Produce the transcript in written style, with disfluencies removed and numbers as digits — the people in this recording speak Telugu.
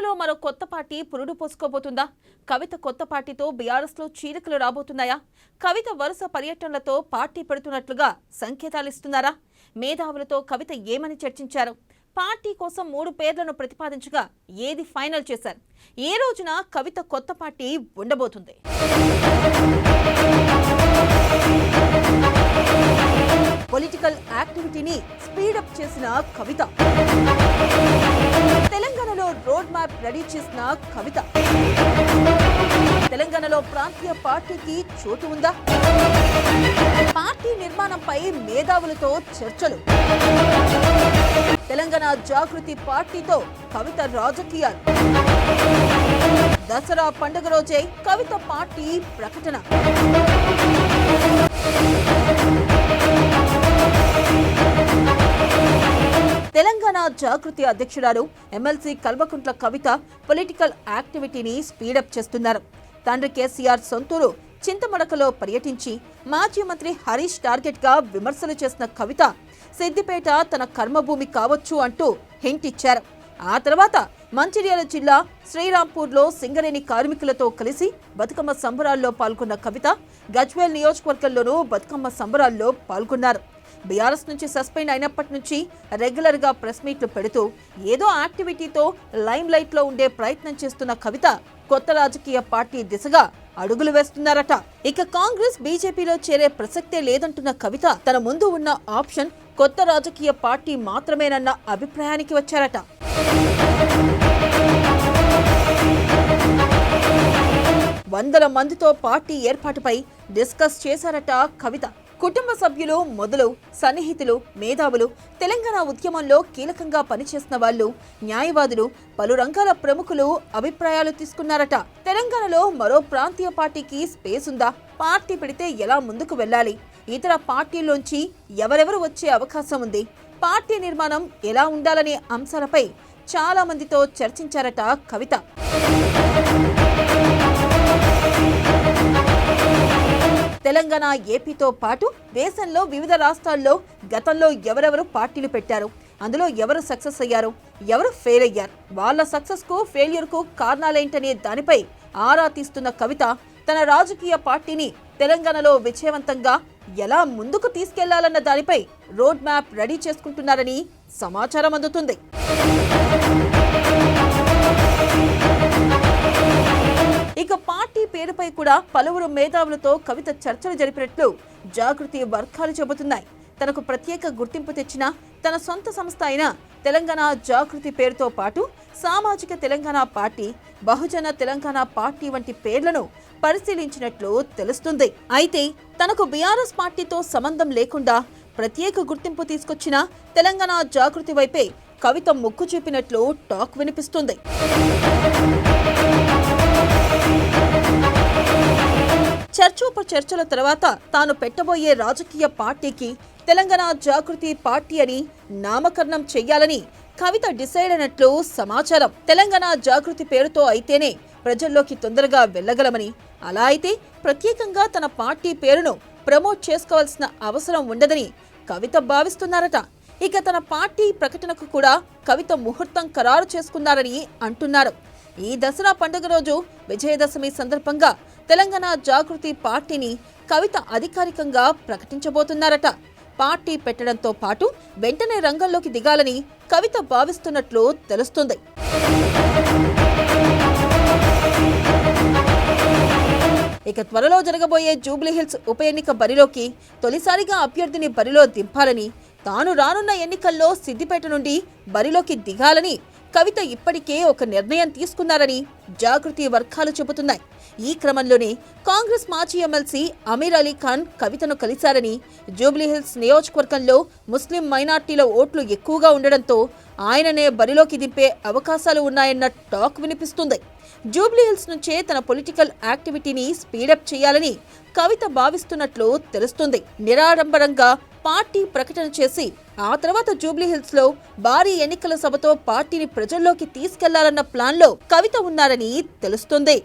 తెలంగాణలో మరో కొత్త పార్టీ పురుడు పోసుకోబోతుందా? కవిత కొత్త పార్టీతో బీఆర్ఎస్లో చీలికలు రాబోతున్నాయా? కవిత వరుస పర్యటనలతో పార్టీ పెడుతున్నట్లుగా సంకేతాలు ఇస్తున్నారా? మేధావులతో కవిత ఏమని చర్చించారు? పార్టీ కోసం 3 పేర్లను ప్రతిపాదించగా ఏది ఫైనల్ చేశారు? ఏ రోజున కవిత కొత్త పార్టీ ఉండబోతుంది? పొలిటికల్ యాక్టివిటీని స్పీడప్ చేసిన కవిత, తెలంగాణలో రోడ్ మ్యాప్ రెడీ చేసిన కవిత, తెలంగాణలో ప్రాంతీయ పార్టీకి చోటు ఉందా? పార్టీ నిర్మాణంపై మేధావులతో చర్చలు, తెలంగాణ జాగృతి పార్టీతో కవిత రాజకీయాలు, దసరా పండుగ రోజే కవిత పార్టీ ప్రకటన. తెలంగాణ జాగృతి అధ్యక్షురాలు MLC Kalvakuntla Kavitha political యాక్టివిటీని speedup చేస్తున్నారు. తండ్రి కేసీఆర్ సొంతూరు చింతమడకలో పర్యటించి మాజీ మంత్రి హరీష్ టార్గెట్ గా విమర్శలు చేసిన కవిత సిద్దిపేట తన కర్మభూమి కావచ్చు అంటూ హింట్ ఇచ్చారు. ఆ తర్వాత మంచిర్యాల జిల్లా శ్రీరాంపూర్లో సింగరేణి కార్మికులతో కలిసి బతుకమ్మ సంబరాల్లో పాల్గొన్న కవిత గజ్వేల్ నియోజకవర్గంలోనూ బతుకమ్మ సంబరాల్లో పాల్గొన్నారు. బీఆర్ఎస్ నుంచి సస్పెండ్ అయినప్పటి నుంచి రెగ్యులర్ గా ప్రెస్ మీట్లు పెడుతూ ఏదో యాక్టివిటీతో లైమ్ లైట్ లో ఉండే ప్రయత్నం చేస్తున్న కవిత కొత్త రాజకీయ పార్టీ దిశగా అడుగులు వేస్తున్నారట. ఇక కాంగ్రెస్ బీజేపీలో చేరే ప్రసక్తే లేదంటున్న కవిత తన ముందు ఉన్న ఆప్షన్ కొత్త రాజకీయ పార్టీ మాత్రమేనన్న అభిప్రాయానికి వచ్చారట. వందల మందితో పార్టీ ఏర్పాటుపై డిస్కస్ చేశారట కవిత. కుటుంబ సభ్యులు మొదలు సన్నిహితులు, మేధావులు, తెలంగాణ ఉద్యమంలో కీలకంగా పనిచేసిన వాళ్ళు, న్యాయవాదులు, పలు రంగాల ప్రముఖులు అభిప్రాయాలు తీసుకున్నారట. తెలంగాణలో మరో ప్రాంతీయ పార్టీకి స్పేస్ ఉందా? పార్టీ పెడితే ఎలా ముందుకు వెళ్ళాలి? ఇతర పార్టీల్లోంచి ఎవరెవరు వచ్చే అవకాశం ఉంది? పార్టీ నిర్మాణం ఎలా ఉండాలనే అంశాలపై చాలా మందితో చర్చించారట కవిత. తెలంగాణ, ఏపీతో పాటు దేశంలో వివిధ రాష్ట్రాల్లో గతంలో ఎవరెవరు పార్టీలు పెట్టారు, అందులో ఎవరు సక్సెస్ అయ్యారు, ఎవరు ఫెయిల్ అయ్యారు, వాళ్ళ సక్సెస్ కు ఫెయిల్యూర్ కు కారణాలేంటనే దానిపై ఆరా తీస్తున్న కవిత తన రాజకీయ పార్టీని తెలంగాణలో విజయవంతంగా ఎలా ముందుకు తీసుకెళ్లాలన్న దానిపై రోడ్ మ్యాప్ రెడీ చేసుకుంటున్నారని సమాచారం అందుతుంది. ఇక పార్టీ పేరుపై కూడా పలువురు మేధావులతో కవిత చర్చలు జరిపినట్లు జాగృతి వర్గాలు చెబుతున్నాయి. తనకు ప్రత్యేక గుర్తింపు తెచ్చిన తన సొంత సంస్థ అయిన తెలంగాణ జాగృతి పేరుతో పాటు సామాజిక తెలంగాణ పార్టీ, బహుజన తెలంగాణ పార్టీ వంటి పేర్లను పరిశీలించినట్లు తెలుస్తుంది. అయితే తనకు బీఆర్ఎస్ పార్టీతో సంబంధం లేకుండా ప్రత్యేక గుర్తింపు తీసుకొచ్చిన తెలంగాణ జాగృతి వైపే కవిత మొగ్గు చూపినట్లు టాక్ వినిపిస్తుంది. చర్చల తర్వాత తాను పెట్టబోయే రాజకీయ పార్టీకి తెలంగాణ జాగృతి పార్టీ అని నామకరణం చెయ్యాలని కవిత డిసైడ్ అయినట్లు సమాచారం. తెలంగాణ జాగృతి పేరుతో అయితేనే ప్రజల్లోకి తొందరగా వెళ్ళగలమని, అలా అయితే ప్రత్యేకంగా తన పార్టీ పేరును ప్రమోట్ చేసుకోవాల్సిన అవసరం ఉండదని కవిత భావిస్తున్నారట. ఇక తన పార్టీ ప్రకటనకు కూడా కవిత ముహూర్తం ఖరారు చేసుకున్నారని అంటున్నారు. ఈ దసరా పండుగ రోజు విజయదశమి సందర్భంగా తెలంగాణ జాగృతి పార్టీని కవిత అధికారికంగా ప్రకటించబోతున్నారట. పార్టీ పెట్టడంతో పాటు వెంటనే రంగంలోకి దిగాలని కవిత భావిస్తున్నట్లు తెలుస్తుంది. ఇక త్వరలో జరగబోయే జూబ్లీహిల్స్ ఉప ఎన్నిక బరిలోకి తొలిసారిగా అభ్యర్థిని బరిలో దింపాలని, తాను రానున్న ఎన్నికల్లో సిద్దిపేట నుండి బరిలోకి దిగాలని కవిత ఇప్పటికే ఒక నిర్ణయం తీసుకున్నారని జాగృతి వర్గాలు చెబుతున్నాయి. ఈ క్రమంలోనే కాంగ్రెస్ మాజీ ఎమ్మెల్సీ అమీర్ అలీ ఖాన్ కవితను కలిశారని, జూబ్లీహిల్స్ నియోజకవర్గంలో ముస్లిం మైనార్టీల ఓట్లు ఎక్కువగా ఉండడంతో ఆయననే బరిలోకి దింపే అవకాశాలు ఉన్నాయన్న టాక్ వినిపిస్తుంది. జూబ్లీహిల్స్ నుంచే తన పొలిటికల్ యాక్టివిటీని స్పీడప్ చేయాలని కవిత భావిస్తున్నట్లు తెలుస్తుంది. నిరాడంబరంగా పార్టీ ప్రకటన చేసి ఆ తర్వాత జూబ్లీహిల్స్ లో భారీ ఎన్నికల సభతో పార్టీని ప్రజల్లోకి తీసుకెళ్లాలన్న ప్లాన్ లో కవిత ఉన్నారని తెలుస్తుంది.